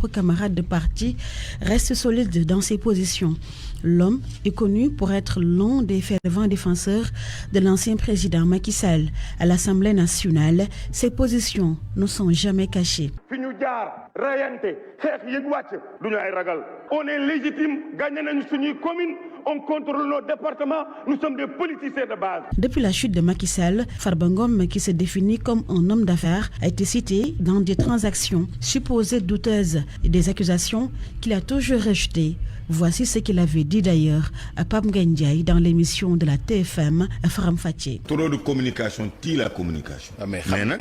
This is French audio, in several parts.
propres camarades de parti, reste solide dans ses positions. L'homme est connu pour être l'un des fervents défenseurs de l'ancien président Macky Sall. À l'Assemblée nationale, ses positions ne sont jamais cachées. On est légitime, gagné une commune, on contrôle nos départements, nous sommes des politiciens de base. Depuis la chute de Macky Sall, Farba Ngom, qui se définit comme un homme d'affaires, a été cité dans des transactions supposées douteuses et des accusations qu'il a toujours rejetées. Voici ce qu'il avait dit d'ailleurs à Pape Ndiaye dans l'émission de la TFM à Faram Fatih. Trop de communication, la communication. Mais non,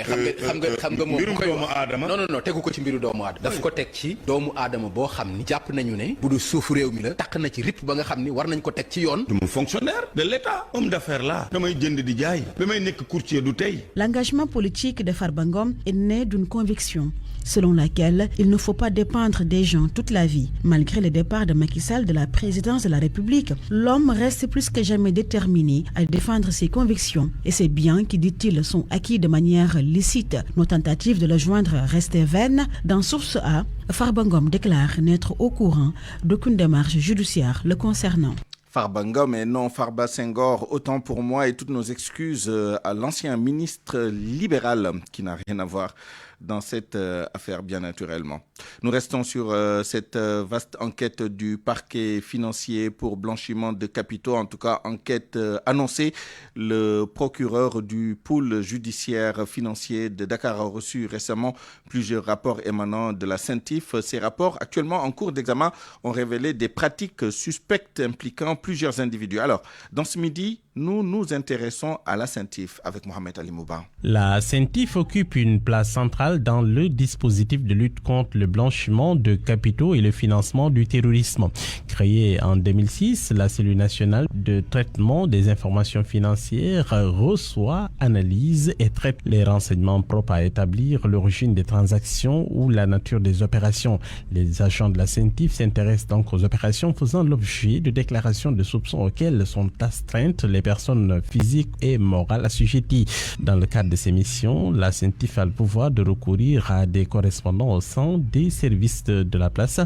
tegu ko ci mbiru doomu aadama daf ko tek ci doomu aadama boo xam ni jàpp nañu ne bu du suufu réew mi la takk na ci rip ba nga xam ni war nañ ko teg ci yoon. Du fonctionnaire de l'État, homme d'affaires là, damay jënd di jaay, damay nekk courtier du tey. L'engagement politique de Farba Ngom est né d'une conviction selon laquelle il ne faut pas dépendre des gens toute la vie. Malgré le départ de Macky Sall de la présidence de la République, l'homme reste plus que jamais déterminé à défendre ses convictions et ses biens qui, dit-il, sont acquis de manière licite. Nos tentatives de le joindre restaient vaines. Dans Source A, Farba Ngom déclare n'être au courant d'aucune démarche judiciaire le concernant. Farba Ngom et non Farba Senghor, autant pour moi, et toutes nos excuses à l'ancien ministre libéral qui n'a rien à voir dans cette affaire, bien naturellement. Nous restons sur cette vaste enquête du parquet financier pour blanchiment de capitaux, en tout cas enquête annoncée. Le procureur du pôle judiciaire financier de Dakar a reçu récemment plusieurs rapports émanant de la CENTIF. Ces rapports, actuellement en cours d'examen, ont révélé des pratiques suspectes impliquant plusieurs individus. Alors, dans ce midi, nous nous intéressons à la CENTIF avec Mohamed Ali Mouba. La CENTIF occupe une place centrale dans le dispositif de lutte contre le blanchiment de capitaux et le financement du terrorisme. Créée en 2006, la cellule nationale de traitement des informations financières reçoit, analyse et traite les renseignements propres à établir l'origine des transactions ou la nature des opérations. Les agents de la CENTIF s'intéressent donc aux opérations faisant l'objet de déclarations de soupçons auxquelles sont astreintes les personnes physiques et morales assujetties. Dans le cadre de ces missions, la CENTIF a le pouvoir de recourir à des correspondants au sein des services de la place,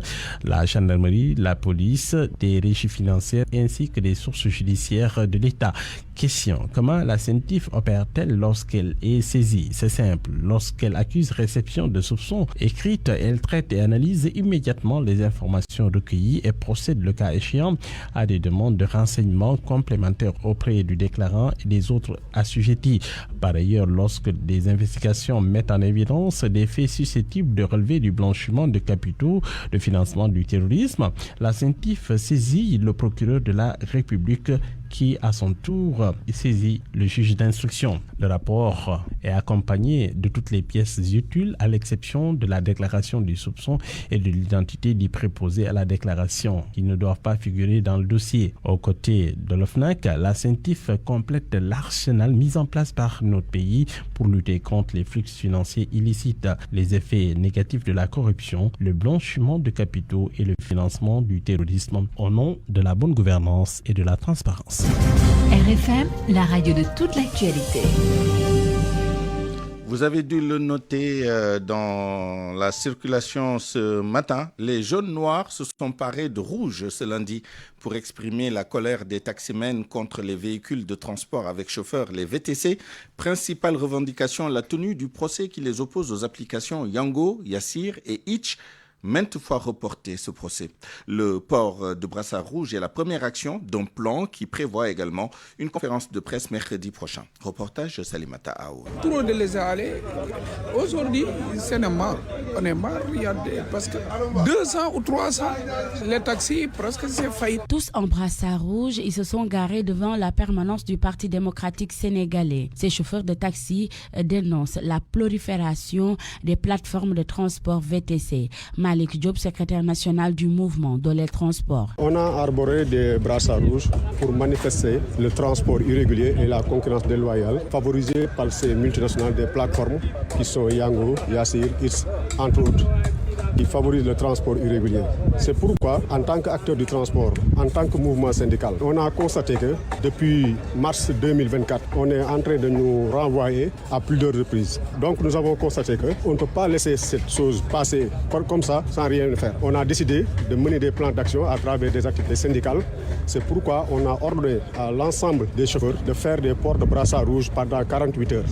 la gendarmerie, la police, des régies financières ainsi que des sources judiciaires de l'État. Question: comment la CENTIF opère-t-elle lorsqu'elle est saisie? C'est simple. Lorsqu'elle accuse réception de soupçons écrites, elle traite et analyse immédiatement les informations recueillies et procède, le cas échéant, à des demandes de renseignements complémentaires auprès du déclarant et des autres assujettis. Par ailleurs, lorsque des investigations mettent en évidence des faits susceptibles de relever du blanchiment de capitaux, de financement du terrorisme, la CENTIF saisit le procureur de la République qui, à son tour, saisit le juge d'instruction. Le rapport est accompagné de toutes les pièces utiles, à l'exception de la déclaration du soupçon et de l'identité du préposé à la déclaration, qui ne doivent pas figurer dans le dossier. Aux côtés de l'OFNAC, la CENTIF complète l'arsenal mis en place par notre pays pour lutter contre les flux financiers illicites, les effets négatifs de la corruption, le blanchiment de capitaux et le financement du terrorisme, au nom de la bonne gouvernance et de la transparence. RFM, la radio de toute l'actualité. Vous avez dû le noter dans la circulation ce matin. Les jaunes noirs se sont parés de rouge ce lundi pour exprimer la colère des taximens contre les véhicules de transport avec chauffeur, les VTC. Principale revendication, la tenue du procès qui les oppose aux applications Yango, Yassir et Itch. Maintes fois reporté ce procès. Le port de brassard rouge est la première action d'un plan qui prévoit également une conférence de presse mercredi prochain. Reportage Salimata Aou. Trop de laisser aller. Aujourd'hui, c'est marre. On est marre. Parce que 200 ou 300, les taxis, presque c'est failli. Tous en brassard rouge, ils se sont garés devant la permanence du Parti démocratique sénégalais. Ces chauffeurs de taxi dénoncent la prolifération des plateformes de transport VTC. Malik Diop, secrétaire national du mouvement Dolé Transport. On a arboré des brassards rouges pour manifester le transport irrégulier et la concurrence déloyale favorisée par ces multinationales des plateformes qui sont Yango, Yassir, Itz, entre autres. qui favorise le transport irrégulier. C'est pourquoi, en tant qu'acteur du transport, en tant que mouvement syndical, on a constaté que depuis mars 2024, on est en train de nous renvoyer à plusieurs reprises. Donc nous avons constaté qu'on ne peut pas laisser cette chose passer comme ça sans rien faire. On a décidé de mener des plans d'action à travers des activités syndicales. C'est pourquoi on a ordonné à l'ensemble des chauffeurs de faire des ports de brassard rouge pendant 48 heures.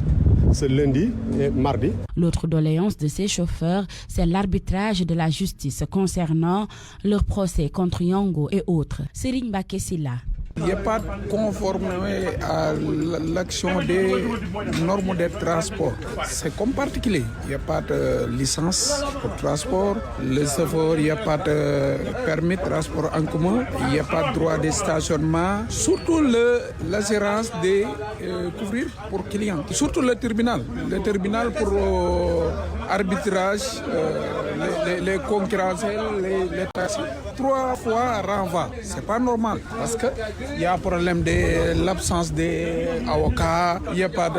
C'est lundi et mardi. L'autre doléance de ces chauffeurs, c'est l'arbitrage de la justice concernant leur procès contre Yongo et autres. Serigne Bakessila. Il n'y a pas de conformité à l'action des normes de transport. C'est comme particulier. Il n'y a pas de licence pour transport. Les chauffeurs, il n'y a pas de permis de transport en commun. Il n'y a pas de droit de stationnement. Surtout l'assurance de couvrir pour clients. Surtout le terminal. Le terminal pour arbitrage, les concurrentiels, les taxis. 3 fois renvoi. C'est pas normal. Parce que il y a un problème de l'absence d'avocats, il n'y a pas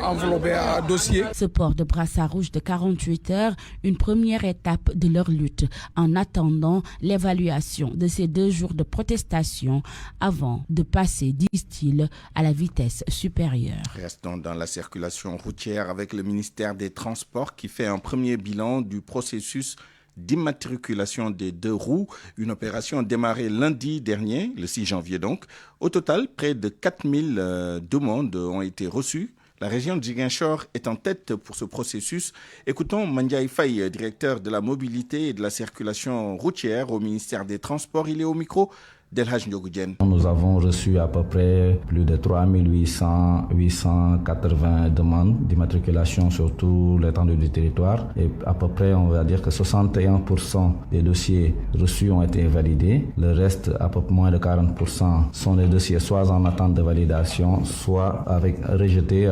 d'enveloppé à dossier. Ce port de brassard rouge de 48 heures, une première étape de leur lutte, en attendant l'évaluation de ces 2 jours de protestation avant de passer, disent-ils, à la vitesse supérieure. Restons dans la circulation routière avec le ministère des Transports qui fait un premier bilan du processus d'immatriculation des 2 roues, une opération démarrée lundi dernier, le 6 janvier donc. Au total, près de 4000 demandes ont été reçues. La région de Ziguinchor est en tête pour ce processus. Écoutons Mandiaye Faye, directeur de la mobilité et de la circulation routière au ministère des Transports. Il est au micro d'Elhaj Ndiogoudjen. Nous avons reçu à peu près plus de 880 demandes d'immatriculation sur tout l'étendue du territoire. Et à peu près, on va dire que 61% des dossiers reçus ont été validés. Le reste, à peu près moins de 40%, sont des dossiers soit en attente de validation, soit rejetés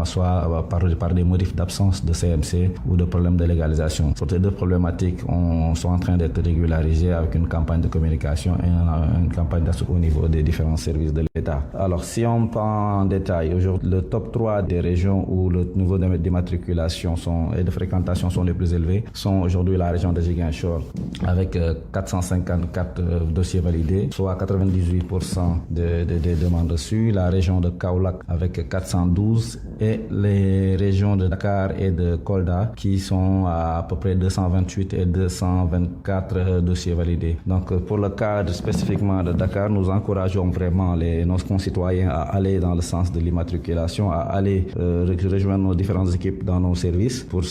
soit par des motifs d'absence de CMC ou de problèmes de légalisation. Sur ces 2 problématiques, sont en train d'être régularisées avec une campagne de communication et une campagne d'association au niveau des différents services de l'État. Alors, si on prend en détail, aujourd'hui, le top 3 des régions où le niveau d'immatriculation et de fréquentation sont les plus élevés sont aujourd'hui la région de Ziguinchor avec 454 dossiers validés, soit 98% des demandes reçues. La région de Kaolack avec 412 et les régions de Dakar et de Kolda qui sont à peu près 228 et 224 dossiers validés. Donc, pour le cadre spécifiquement de Dakar, nous encourageons vraiment nos concitoyens à aller dans le sens de l'immatriculation, à aller rejoindre nos différentes équipes dans nos services. Pour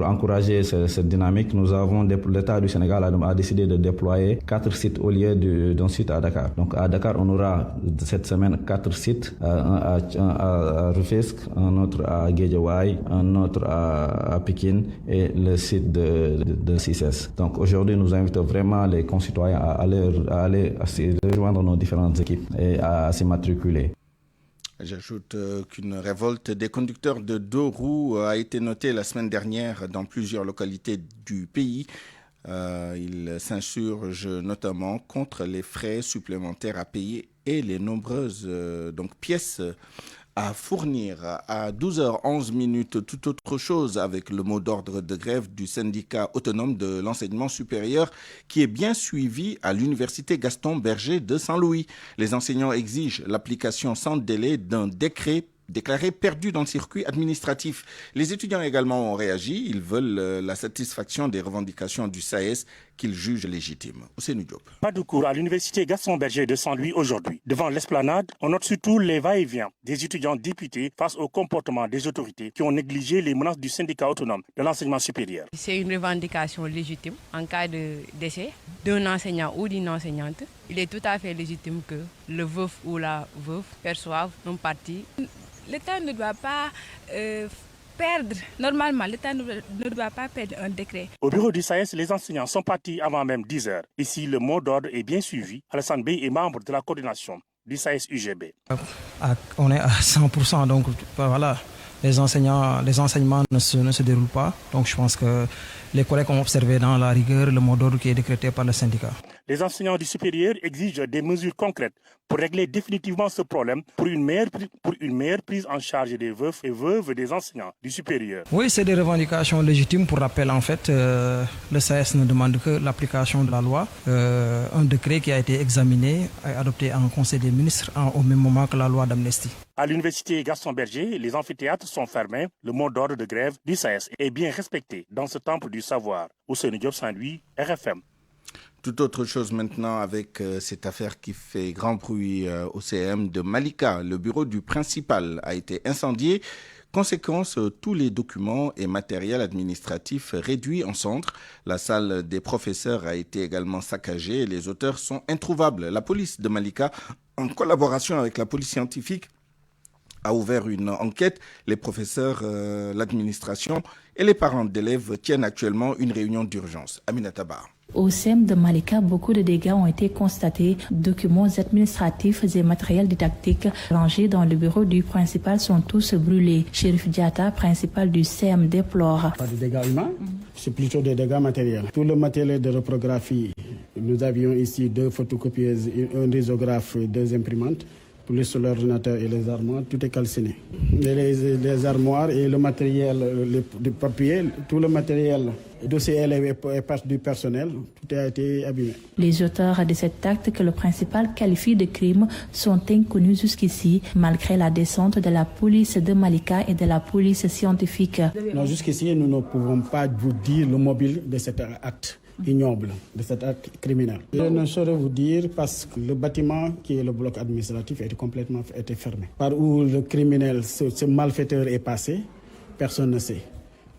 encourager cette dynamique, l'État du Sénégal a décidé de déployer 4 sites au lieu d'un site à Dakar. Donc à Dakar, on aura cette semaine 4 sites, un à Rufisque, un autre à Guédiawaye, un autre à Pikine et le site de Cissesse. Donc aujourd'hui, nous invitons vraiment les concitoyens à aller rejoindre nos différentes équipes et à s'immatriculer. J'ajoute qu'une révolte des conducteurs de 2 roues a été notée la semaine dernière dans plusieurs localités du pays. Ils s'insurgent notamment contre les frais supplémentaires à payer et les nombreuses pièces à fournir. À 12h11, toute autre chose avec le mot d'ordre de grève du syndicat autonome de l'enseignement supérieur qui est bien suivi à l'université Gaston Berger de Saint-Louis. Les enseignants exigent l'application sans délai d'un décret déclaré perdu dans le circuit administratif. Les étudiants également ont réagi. Ils veulent la satisfaction des revendications du SAES qu'ils jugent légitimes. Ousseynou Diop. Pas de cours à l'université Gaston Berger de Saint-Louis aujourd'hui. Devant l'esplanade, on note surtout les va-et-vient des étudiants députés face au comportement des autorités qui ont négligé les menaces du syndicat autonome de l'enseignement supérieur. C'est une revendication légitime en cas de décès d'un enseignant ou d'une enseignante. Il est tout à fait légitime que le veuf ou la veuve perçoive une partie. L'État ne doit pas perdre. Normalement, l'État ne doit pas perdre un décret. Au bureau du SAES, les enseignants sont partis avant même 10 heures. Ici, le mot d'ordre est bien suivi. Alassane Bey est membre de la coordination du SAES UGB. On est à 100%, donc voilà. Les enseignements ne se déroulent pas. Donc je pense que les collègues ont observé dans la rigueur le mot d'ordre qui est décrété par le syndicat. Les enseignants du supérieur exigent des mesures concrètes pour régler définitivement ce problème pour une meilleure prise en charge des veufs et veuves des enseignants du supérieur. Oui, c'est des revendications légitimes. Pour rappel, en fait, le SAES ne demande que l'application de la loi. Un décret qui a été examiné et adopté en Conseil des ministres au même moment que la loi d'amnistie. À l'université Gaston Berger, les amphithéâtres sont fermés. Le mot d'ordre de grève du SAES est bien respecté dans ce temple du savoir. Ousseynou Diop, Saint-Louis, RFM. Tout autre chose maintenant avec cette affaire qui fait grand bruit au CM de Malika. Le bureau du principal a été incendié. Conséquence, tous les documents et matériels administratifs réduits en cendres. La salle des professeurs a été également saccagée et les auteurs sont introuvables. La police de Malika, en collaboration avec la police scientifique, a ouvert une enquête. Les professeurs, l'administration et les parents d'élèves tiennent actuellement une réunion d'urgence. Aminata Bar. Au CEM de Malika, beaucoup de dégâts ont été constatés. Documents administratifs et matériels didactiques rangés dans le bureau du principal sont tous brûlés. Chérif Diata, principal du CEM, déplore. Pas de dégâts humains, c'est plutôt des dégâts matériels. Tout le matériel de reprographie, nous avions ici 2 photocopieuses, un risographe et 2 imprimantes. Plus l'ordinateur et les armoires, tout est calciné. Les armoires et le matériel, le papier, tout le matériel, le dossier élève et partie du personnel, tout a été abîmé. Les auteurs de cet acte que le principal qualifie de crime sont inconnus jusqu'ici, malgré la descente de la police de Malika et de la police scientifique. Non, jusqu'ici, nous ne pouvons pas vous dire le mobile de cet acte ignoble, de cet acte criminel. Je ne saurais vous dire parce que le bâtiment qui est le bloc administratif était complètement fermé. Par où le criminel, ce malfaiteur est passé, personne ne sait.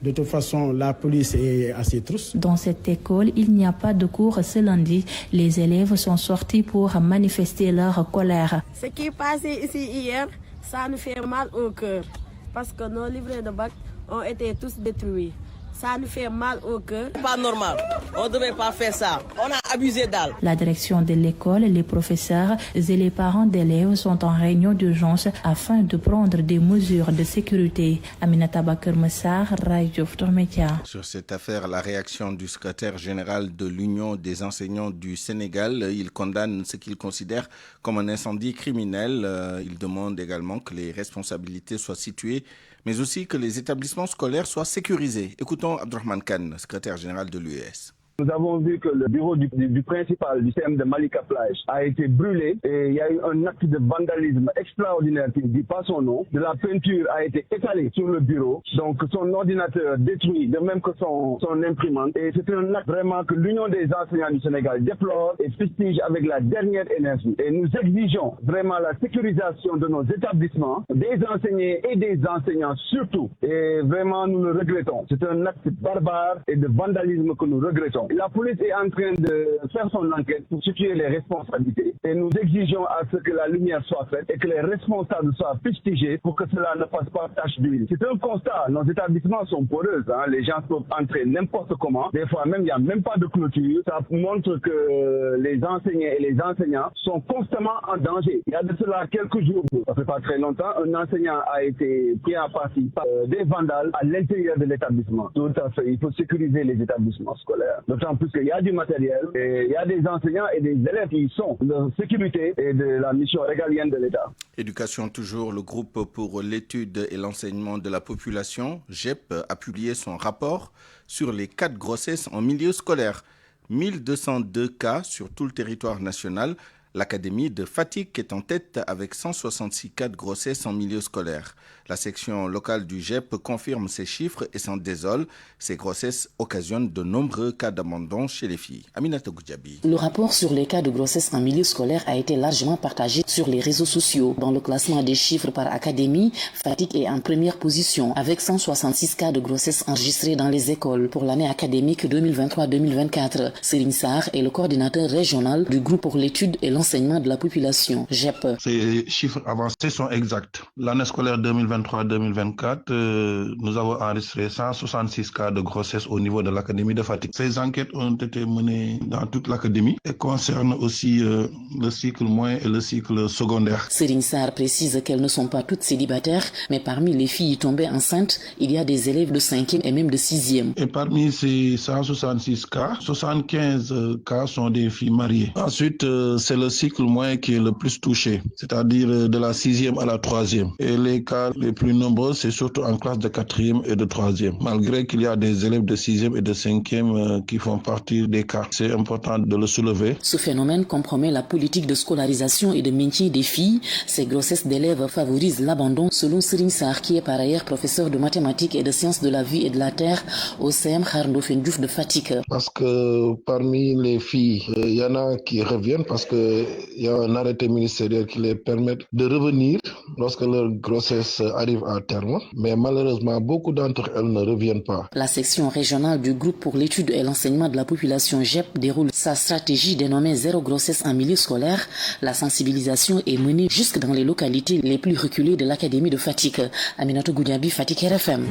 De toute façon, la police est à ses trousses. Dans cette école, il n'y a pas de cours ce lundi. Les élèves sont sortis pour manifester leur colère. Ce qui est passé ici hier, ça nous fait mal au cœur parce que nos livrets de bac ont été tous détruits. Ça nous fait mal au cœur. Pas normal. On ne devait pas faire ça. On a abusé d'elle. La direction de l'école, les professeurs et les parents d'élèves sont en réunion d'urgence afin de prendre des mesures de sécurité. Aminata Bakar Massar, Radio Futurs Médias. Sur cette affaire, la réaction du secrétaire général de l'Union des enseignants du Sénégal, il condamne ce qu'il considère comme un incendie criminel. Il demande également que les responsabilités soient situées, mais aussi que les établissements scolaires soient sécurisés. Écoutons Abdourahmane Kane, secrétaire général de l'UES. Nous avons vu que le bureau du principal du CM de Malika Plage a été brûlé et il y a eu un acte de vandalisme extraordinaire qui ne dit pas son nom. De la peinture a été étalée sur le bureau, donc son ordinateur détruit, de même que son imprimante. Et c'est un acte vraiment que l'Union des enseignants du Sénégal déplore et fustige avec la dernière énergie. Et nous exigeons vraiment la sécurisation de nos établissements, des enseignants et des enseignants surtout. Et vraiment nous le regrettons. C'est un acte barbare et de vandalisme que nous regrettons. La police est en train de faire son enquête pour situer les responsabilités et nous exigeons à ce que la lumière soit faite et que les responsables soient fustigés pour que cela ne fasse pas tache d'huile. C'est un constat, nos établissements sont poreux, les gens peuvent entrer n'importe comment, des fois même il n'y a même pas de clôture, ça montre que les enseignants et les enseignants sont constamment en danger. Il y a de cela quelques jours, ça fait pas très longtemps, un enseignant a été pris en partie par des vandales à l'intérieur de l'établissement. Tout à fait, il faut sécuriser les établissements scolaires. D'autant plus qu'il y a du matériel, et il y a des enseignants et des élèves qui sont de sécurité et de la mission régalienne de l'État. Éducation toujours, le groupe pour l'étude et l'enseignement de la population, GEP, a publié son rapport sur les cas de grossesse en milieu scolaire. 1202 cas sur tout le territoire national. L'académie de Fatick est en tête avec 166 cas de grossesse en milieu scolaire. La section locale du GEP confirme ces chiffres et s'en désole. Ces grossesses occasionnent de nombreux cas d'abandon chez les filles. Aminata Goudjabi. Le rapport sur les cas de grossesse en milieu scolaire a été largement partagé sur les réseaux sociaux. Dans le classement des chiffres par académie, Fatick est en première position avec 166 cas de grossesse enregistrés dans les écoles pour l'année académique 2023-2024. Serigne Sarr est le coordinateur régional du groupe pour l'étude et l'enseignement de la population, GEP. Ces chiffres avancés sont exacts. L'année scolaire 2023-2024, nous avons enregistré 166 cas de grossesse au niveau de l'académie de Fatick. Ces enquêtes ont été menées dans toute l'académie et concernent aussi le cycle moyen et le cycle secondaire. Serigne Sarr précise qu'elles ne sont pas toutes célibataires, mais parmi les filles tombées enceintes, il y a des élèves de 5e et même de 6e. Et parmi ces 166 cas, 75 cas sont des filles mariées. Ensuite, c'est le cycle moyen qui est le plus touché, c'est-à-dire de la 6e à la 3e. Et les cas les plus nombreux, c'est surtout en classe de 4e et de 3e, malgré qu'il y a des élèves de 6e et de 5e qui font partie des cas. C'est important de le soulever. Ce phénomène compromet la politique de scolarisation et de maintien des filles. Ces grossesses d'élèves favorisent l'abandon, selon Serigne Sarr, qui est par ailleurs professeur de mathématiques et de sciences de la vie et de la terre au CM Kharndofène Diouf de Fatick. Parce que parmi les filles, il y en a qui reviennent parce qu'il y a un arrêté ministériel qui les permet de revenir lorsque leur grossesse arrive à terme. Mais malheureusement, beaucoup d'entre elles ne reviennent pas. La section régionale du groupe pour l'étude et l'enseignement de la population GEP déroule sa stratégie dénommée Zéro grossesse en milieu scolaire. La sensibilisation est menée jusque dans les localités les plus reculées de l'académie de Fatick. Aminatou Goudiaby, Fatick, RFM.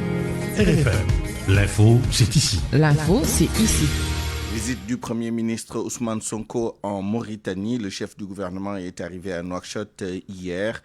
RFM. L'info, c'est ici. L'info, c'est ici. Visite du Premier ministre Ousmane Sonko en Mauritanie. Le chef du gouvernement est arrivé à Nouakchott hier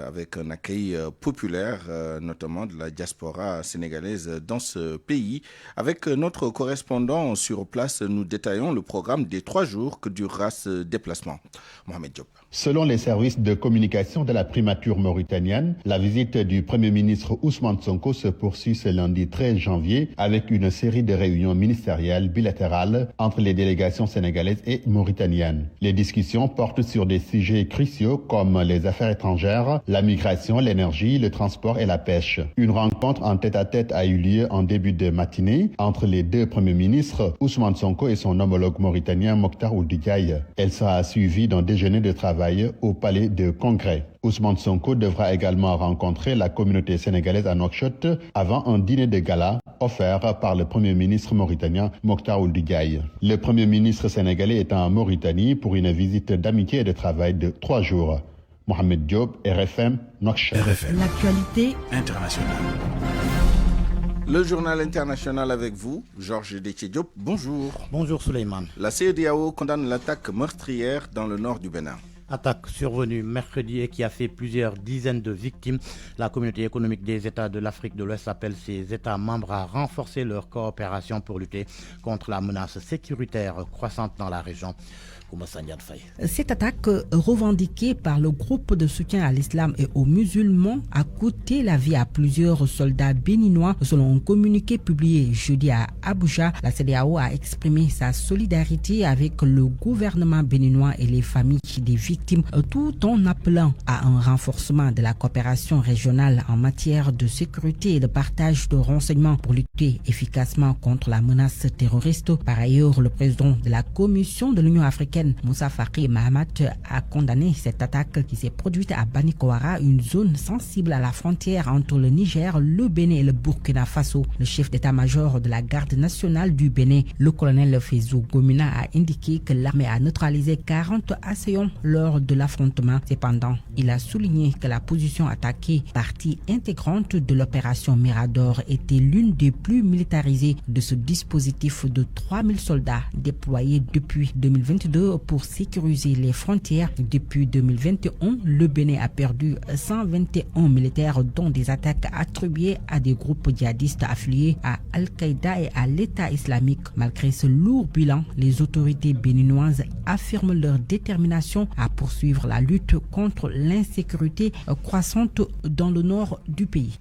avec un accueil populaire, notamment de la diaspora sénégalaise dans ce pays. Avec notre correspondant sur place, nous détaillons le programme des 3 jours que durera ce déplacement. Mohamed Diop. Selon les services de communication de la primature mauritanienne, la visite du Premier ministre Ousmane Sonko se poursuit ce lundi 13 janvier avec une série de réunions ministérielles bilatérales entre les délégations sénégalaises et mauritaniennes. Les discussions portent sur des sujets cruciaux comme les affaires étrangères, la migration, l'énergie, le transport et la pêche. Une rencontre en tête-à-tête a eu lieu en début de matinée entre les 2 premiers ministres, Ousmane Sonko et son homologue mauritanien Mokhtar Ould Ndiaye. Elle sera suivie d'un déjeuner de travail au palais de congrès. Ousmane Sonko devra également rencontrer la communauté sénégalaise à Nouakchott avant un dîner de gala offert par le Premier ministre mauritanien Mokhtar Ould Ndiaye. Le Premier ministre sénégalais est en Mauritanie pour une visite d'amitié et de travail de 3 jours. Mohamed Diop, RFM, Nouakchott. RFM. L'actualité internationale. Le journal international avec vous, Georges Déthié Diop. Bonjour. Bonjour Souleymane. La CEDEAO condamne l'attaque meurtrière dans le nord du Bénin. Attaque survenue mercredi et qui a fait plusieurs dizaines de victimes. La communauté économique des États de l'Afrique de l'Ouest appelle ses États membres à renforcer leur coopération pour lutter contre la menace sécuritaire croissante dans la région. Cette attaque revendiquée par le groupe de soutien à l'islam et aux musulmans a coûté la vie à plusieurs soldats béninois. Selon un communiqué publié jeudi à Abuja, la CEDEAO a exprimé sa solidarité avec le gouvernement béninois et les familles des victimes, tout en appelant à un renforcement de la coopération régionale en matière de sécurité et de partage de renseignements pour lutter efficacement contre la menace terroriste. Par ailleurs, le président de la Commission de l'Union africaine, Moussa Faki Mahamat, a condamné cette attaque qui s'est produite à Banikowara, une zone sensible à la frontière entre le Niger, le Bénin et le Burkina Faso. Le chef d'état-major de la garde nationale du Bénin, le colonel Fezou Gomina, a indiqué que l'armée a neutralisé 40 assaillants lors de l'affrontement. Cependant, il a souligné que la position attaquée, partie intégrante de l'opération Mirador, était l'une des plus militarisées de ce dispositif de 3000 soldats déployés depuis 2022 pour sécuriser les frontières. Depuis 2021, le Bénin a perdu 121 militaires, dont des attaques attribuées à des groupes djihadistes affiliés à Al-Qaïda et à l'État islamique. Malgré ce lourd bilan, les autorités béninoises affirment leur détermination à poursuivre la lutte contre l'insécurité croissante dans le nord du pays.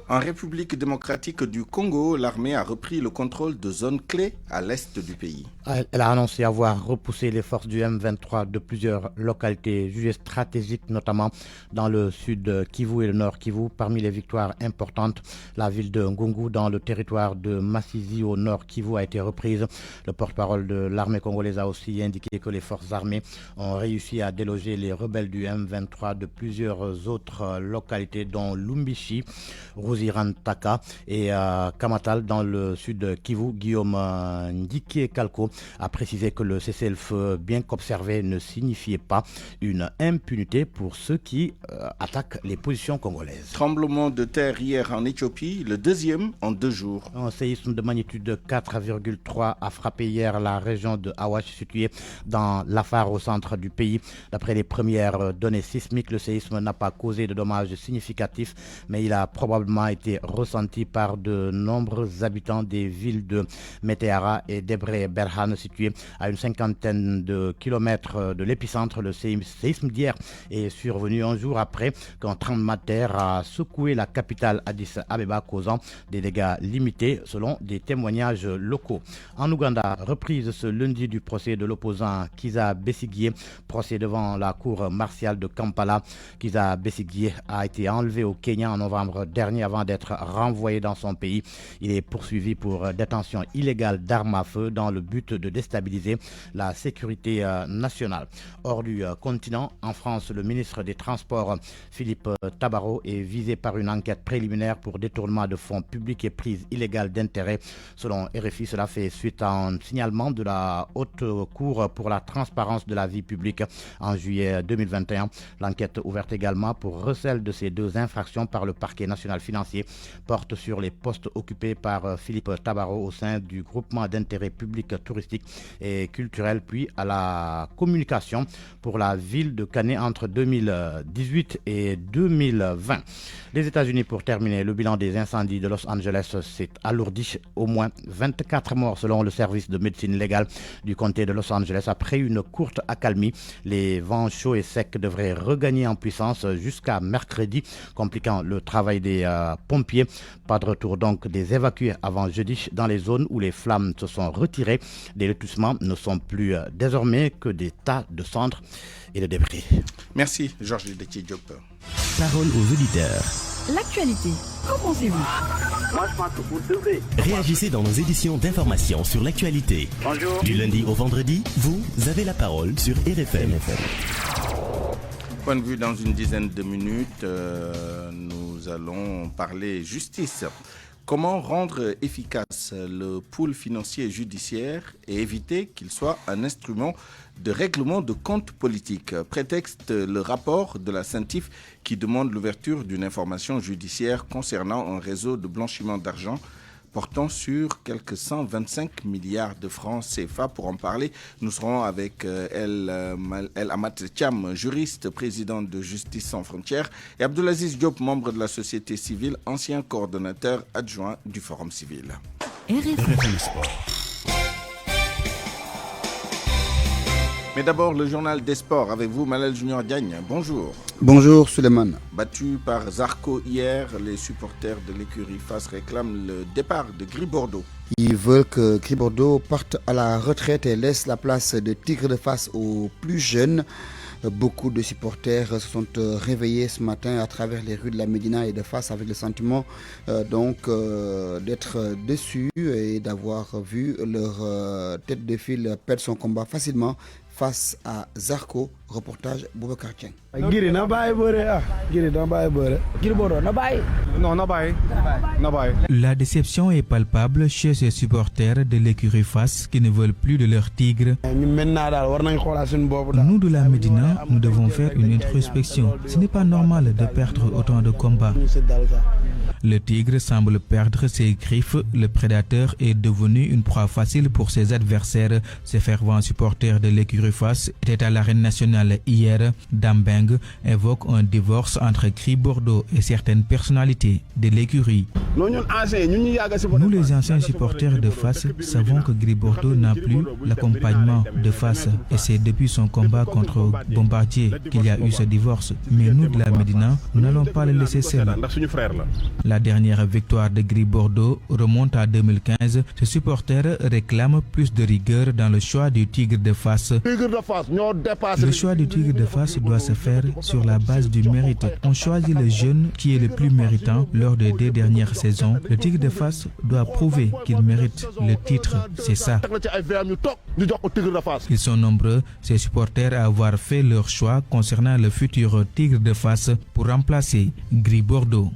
En République démocratique du Congo, l'armée a repris le contrôle de zones clés à l'est du pays. Elle a annoncé avoir repoussé les forces du M23 de plusieurs localités jugées stratégiques, notamment dans le sud Kivu et le nord Kivu. Parmi les victoires importantes, la ville de Ngungu dans le territoire de Massisi au nord Kivu a été reprise. Le porte-parole de l'armée congolaise a aussi indiqué que les forces armées ont réussi à déloger les rebelles du M23 de plusieurs autres localités, dont Lumbishi, Kozirantaka et Kamatal dans le sud Kivu. Guillaume Ndike Kalko a précisé que le cessez-le-feu, bien qu'observé, ne signifiait pas une impunité pour ceux qui attaquent les positions congolaises. Tremblement de terre hier en Éthiopie, le deuxième en 2 jours. Un séisme de magnitude 4,3 a frappé hier la région de Awash, située dans l'Afar au centre du pays. D'après les premières données sismiques, le séisme n'a pas causé de dommages significatifs, mais il a probablement été ressenti par de nombreux habitants des villes de Meteara et d'Ebre Berhan, situées à une 50aine de kilomètres de l'épicentre. Le séisme d'hier est survenu un jour après qu'un tremblement de terre a secoué la capitale Addis Abeba, causant des dégâts limités selon des témoignages locaux. En Ouganda, reprise ce lundi du procès de l'opposant Kizza Besigye, procès devant la cour martiale de Kampala. Kizza Besigye a été enlevé au Kenya en novembre dernier avant d'être renvoyé dans son pays. Il est poursuivi pour détention illégale d'armes à feu dans le but de déstabiliser la sécurité nationale. Hors du continent, en France, le ministre des Transports, Philippe Tabarot, est visé par une enquête préliminaire pour détournement de fonds publics et prise illégale d'intérêt. Selon RFI, cela fait suite à un signalement de la Haute Cour pour la transparence de la vie publique en juillet 2021. L'enquête ouverte également pour recel de ces 2 infractions par le parquet national financier porte sur les postes occupés par Philippe Tabarot au sein du groupement d'intérêt public touristique et culturel, puis à la communication pour la ville de Canet entre 2018 et 2020. Les États-Unis, pour terminer, le bilan des incendies de Los Angeles s'est alourdi. Au moins 24 morts selon le service de médecine légale du comté de Los Angeles. Après une courte accalmie, les vents chauds et secs devraient regagner en puissance jusqu'à mercredi, compliquant le travail des pompiers. Pas de retour donc des évacués avant jeudi dans les zones où les flammes se sont retirées. Les lotissements ne sont plus désormais que des tas de cendres et de débris. Merci Georges Diop. Parole aux auditeurs. L'actualité, qu'en pensez-vous? Moi, je pense que vous devez. Réagissez dans nos éditions d'information sur l'actualité. Bonjour. Du lundi au vendredi, vous avez la parole sur RFM. Point de vue dans une dizaine de minutes, nous allons parler justice. Comment rendre efficace le pool financier judiciaire et éviter qu'il soit un instrument de règlement de comptes politiques? Prétexte le rapport de la CENTIF qui demande l'ouverture d'une information judiciaire concernant un réseau de blanchiment d'argent portant sur quelques 125 milliards de francs CFA. Pour en parler, nous serons avec El Amat Thiam, juriste, président de Justice sans frontières, et Abdulaziz Diop, membre de la société civile, ancien coordonnateur adjoint du Forum civil. RFM Sport. Mais d'abord, le journal des sports. Avec vous, Malal Junior Diagne. Bonjour. Bonjour, Suleiman. Battu par Zarco hier, les supporters de l'écurie FAS réclament le départ de Gris Bordeaux. Ils veulent que Gris Bordeaux parte à la retraite et laisse la place de Tigre de Fass aux plus jeunes. Beaucoup de supporters se sont réveillés ce matin à travers les rues de la Médina et de Fass avec le sentiment d'être déçus et d'avoir vu leur tête de file perdre son combat facilement face à Zarco. Reportage Boubacar Dieng. La déception est palpable chez ces supporters de l'écurie FAS qui ne veulent plus de leur tigre. Nous de la Médina, nous devons faire une introspection. Ce n'est pas normal de perdre autant de combats. Le tigre semble perdre ses griffes. Le prédateur est devenu une proie facile pour ses adversaires. Ces fervents supporters de l'écurie FAS étaient à l'arène nationale hier. Dambeng évoque un divorce entre Gris Bordeaux et certaines personnalités de l'écurie. Nous, les anciens supporters de FAS, savons que Gris Bordeaux n'a plus l'accompagnement de FAS. Et c'est depuis son combat contre Bombardier qu'il y a eu ce divorce. Mais nous de la Médina, nous n'allons pas le laisser seul. La dernière victoire de Gris Bordeaux remonte à 2015. Ces supporters réclament plus de rigueur dans le choix du Tigre de Fass. Le choix du Tigre de Fass doit se faire sur la base du mérite. On choisit le jeune qui est le plus méritant lors des 2 dernières saisons. Le Tigre de Fass doit prouver qu'il mérite le titre. C'est ça. Ils sont nombreux, ces supporters, à avoir fait leur choix concernant le futur Tigre de Fass pour remplacer Gris Bordeaux.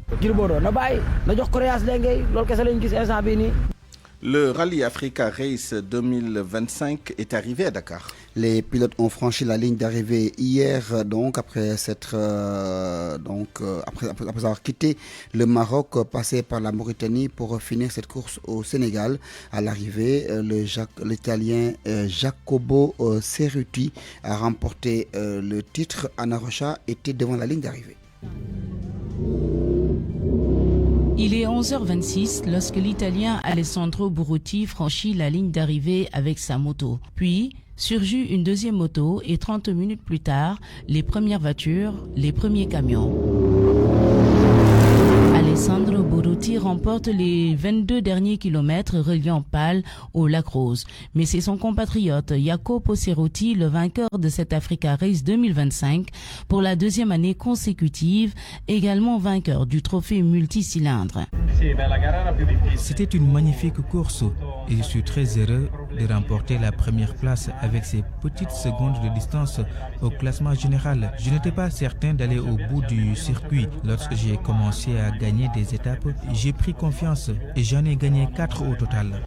Le Rallye Africa Race 2025 est arrivé à Dakar. Les pilotes ont franchi la ligne d'arrivée hier, après avoir quitté le Maroc, passé par la Mauritanie pour finir cette course au Sénégal. À l'arrivée, l'Italien Jacopo Cerruti a remporté le titre. Anna Rocha était devant la ligne d'arrivée. Il est 11h26 lorsque l'Italien Alessandro Burruti franchit la ligne d'arrivée avec sa moto. Puis surgit une deuxième moto et 30 minutes plus tard, les premières voitures, les premiers camions. Alessandro Burruti remporte les 22 derniers kilomètres reliant Pâle au Lac Rose. Mais c'est son compatriote Jacopo Cerruti, le vainqueur de cette Africa Race 2025, pour la deuxième année consécutive, également vainqueur du trophée multicylindre. C'était une magnifique course et je suis très heureux de remporter la première place avec ces petites secondes de distance au classement général. Je n'étais pas certain d'aller au bout du circuit. Lorsque j'ai commencé à gagner des étapes, j'ai pris confiance et j'en ai gagné 4 au total.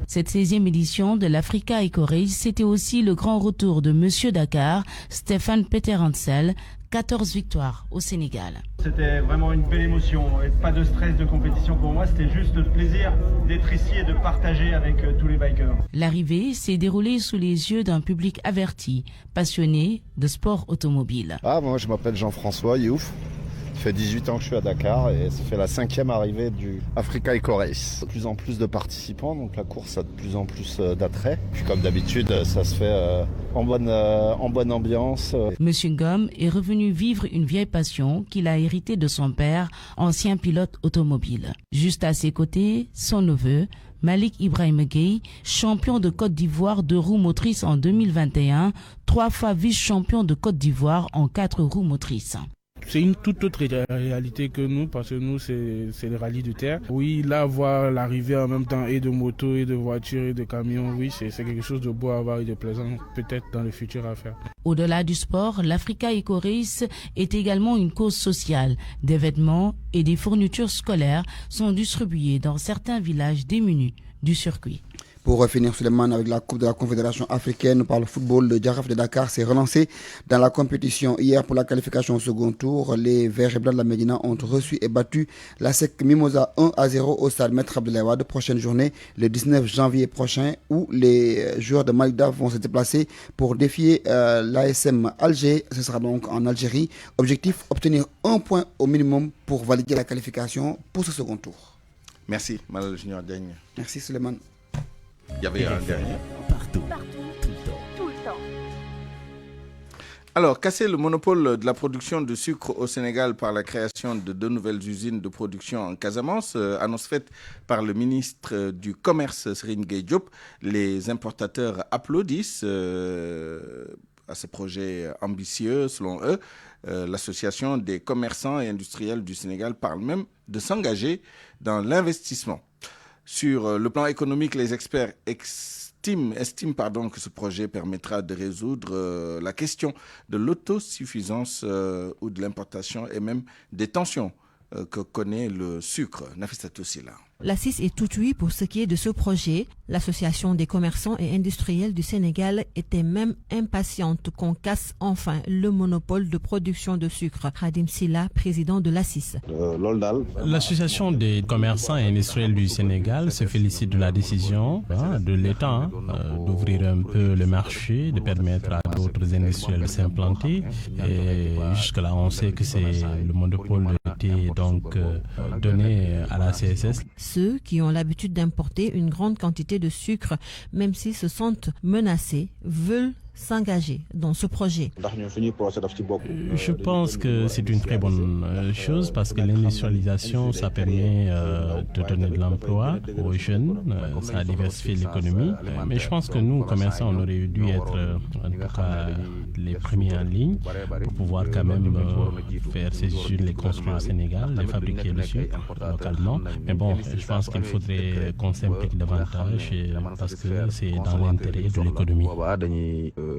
Cette 16e édition de l'Africa Eco Race, c'était aussi le grand retour de Monsieur Dakar, Stéphane Peter Hansel, 14 victoires au Sénégal. C'était vraiment une belle émotion, et pas de stress de compétition pour moi, c'était juste le plaisir d'être ici et de partager avec tous les bikers. L'arrivée s'est déroulée sous les yeux d'un public averti, passionné de sport automobile. Moi je m'appelle Jean-François Youf. Ça fait 18 ans que je suis à Dakar et ça fait la 5e arrivée du Africa Eco Race. De plus en plus de participants, donc la course a de plus en plus d'attrait. Puis comme d'habitude, ça se fait en bonne ambiance. Monsieur Ngom est revenu vivre une vieille passion qu'il a héritée de son père, ancien pilote automobile. Juste à ses côtés, son neveu, Malik Ibrahim Gueye, champion de Côte d'Ivoire de roues motrices en 2021, 3 fois vice-champion de Côte d'Ivoire en 4 roues motrices. C'est une toute autre réalité que nous, parce que nous, c'est le rallye de terre. Oui, là, voir l'arrivée en même temps et de motos, et de voitures, et de camions, oui, c'est quelque chose de beau à voir et de plaisant, peut-être dans le futur à faire. Au-delà du sport, l'Africa Eco Race est également une cause sociale. Des vêtements et des fournitures scolaires sont distribués dans certains villages démunis du circuit. Pour finir, Suleiman, avec la Coupe de la Confédération africaine par le football, le Giraffe de Dakar s'est relancé dans la compétition. Hier, pour la qualification au second tour, les Verts et Blancs de la Médina ont reçu et battu la SEC Mimosa 1-0 au stade Maître Abdoulaye Wade. Prochaine journée, le 19 janvier prochain, où les joueurs de Malida vont se déplacer pour défier l'ASM Alger. Ce sera donc en Algérie. Objectif, obtenir 1 point au minimum pour valider la qualification pour ce second tour. Merci, Malal Junior Diagne. Merci, Suleiman. Il y avait un dernier. Partout. Tout le temps. Alors, casser le monopole de la production de sucre au Sénégal par la création de 2 nouvelles usines de production en Casamance, annonce faite par le ministre du Commerce, Serigne Gueye Diop. Les importateurs applaudissent à ce projet ambitieux, selon eux. L'association des commerçants et industriels du Sénégal parle même de s'engager dans l'investissement. Sur le plan économique, les experts estiment que ce projet permettra de résoudre la question de l'autosuffisance ou de l'importation et même des tensions que connaît le sucre. Nafissatou Silla. La CIS est tout oui pour ce qui est de ce projet. L'Association des commerçants et industriels du Sénégal était même impatiente qu'on casse enfin le monopole de production de sucre. Khadim Silla, président de la CIS. L'Association des commerçants et industriels du Sénégal se félicite de la décision de l'État d'ouvrir un peu le marché, de permettre à d'autres industriels de s'implanter. Et jusque-là, on sait que c'est le monopole été donc donné à la CSS. Ceux qui ont l'habitude d'importer une grande quantité de sucre, même s'ils se sentent menacés, veulent s'engager dans ce projet. Je pense que c'est une très bonne chose parce que l'industrialisation, ça permet de donner de l'emploi aux jeunes, ça diversifie l'économie. Mais je pense que nous, commerçants, on aurait dû être en tout cas les premiers en ligne pour pouvoir quand même faire ces usines, les construire au Sénégal, les fabriquer le sucre localement. Mais bon, je pense qu'il faudrait qu'on s'implique davantage parce que c'est dans l'intérêt de l'économie.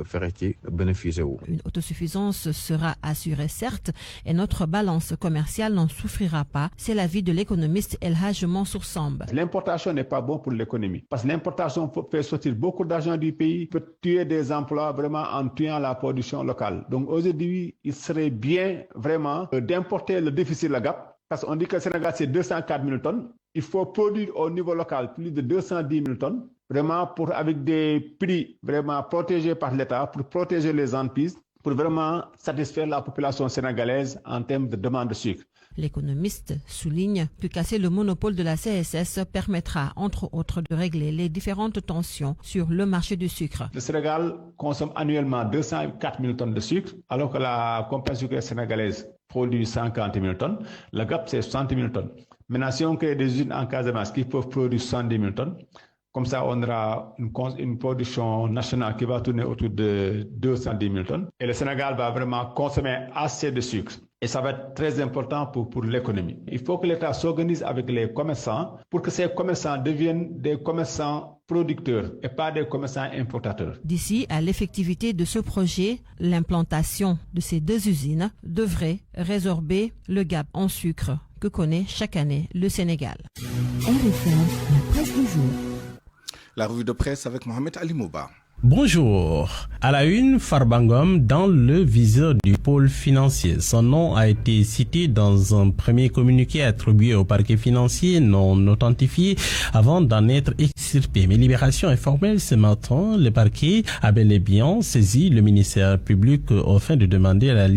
feretier bénéficier wu. Une autosuffisance sera assurée certes et notre balance commerciale n'en souffrira pas. C'est l'avis de l'économiste El Hadj Mansour Samb. L'importation n'est pas bon pour l'économie parce que l'importation fait sortir beaucoup d'argent du pays, peut tuer des emplois vraiment en tuant la production locale. Donc aujourd'hui, il serait bien vraiment d'importer le déficit de la GAP parce qu'on dit que le Sénégal c'est 204 000 tonnes. Il faut produire au niveau local plus de 210 000 tonnes, vraiment avec des prix vraiment protégés par l'État pour protéger les entreprises, pour vraiment satisfaire la population sénégalaise en termes de demande de sucre. L'économiste souligne que casser le monopole de la CSS permettra, entre autres, de régler les différentes tensions sur le marché du sucre. Le Sénégal consomme annuellement 204 000 tonnes de sucre, alors que la compagnie sucrière sénégalaise produit 140 000 tonnes. La GAP, c'est 60 000 tonnes. Maintenant, si on crée des usines en Casamance qui peuvent produire 70 000 tonnes, comme ça, on aura une production nationale qui va tourner autour de 210 000 tonnes. Et le Sénégal va vraiment consommer assez de sucre. Et ça va être très important pour l'économie. Il faut que l'État s'organise avec les commerçants pour que ces commerçants deviennent des commerçants producteurs et pas des commerçants importateurs. D'ici à l'effectivité de ce projet, l'implantation de ces deux usines devrait résorber le gap en sucre que connaît chaque année le Sénégal. RFM, la presse du jour. La revue de presse avec Mohamed Ali Mouba. Bonjour. À la une, Farba Ngom dans le viseur du pôle financier. Son nom a été cité dans un premier communiqué attribué au parquet financier non authentifié avant d'en être extirpé. Mais Libération informelle ce matin, le parquet a bel et bien saisi le ministère public au fin de demander la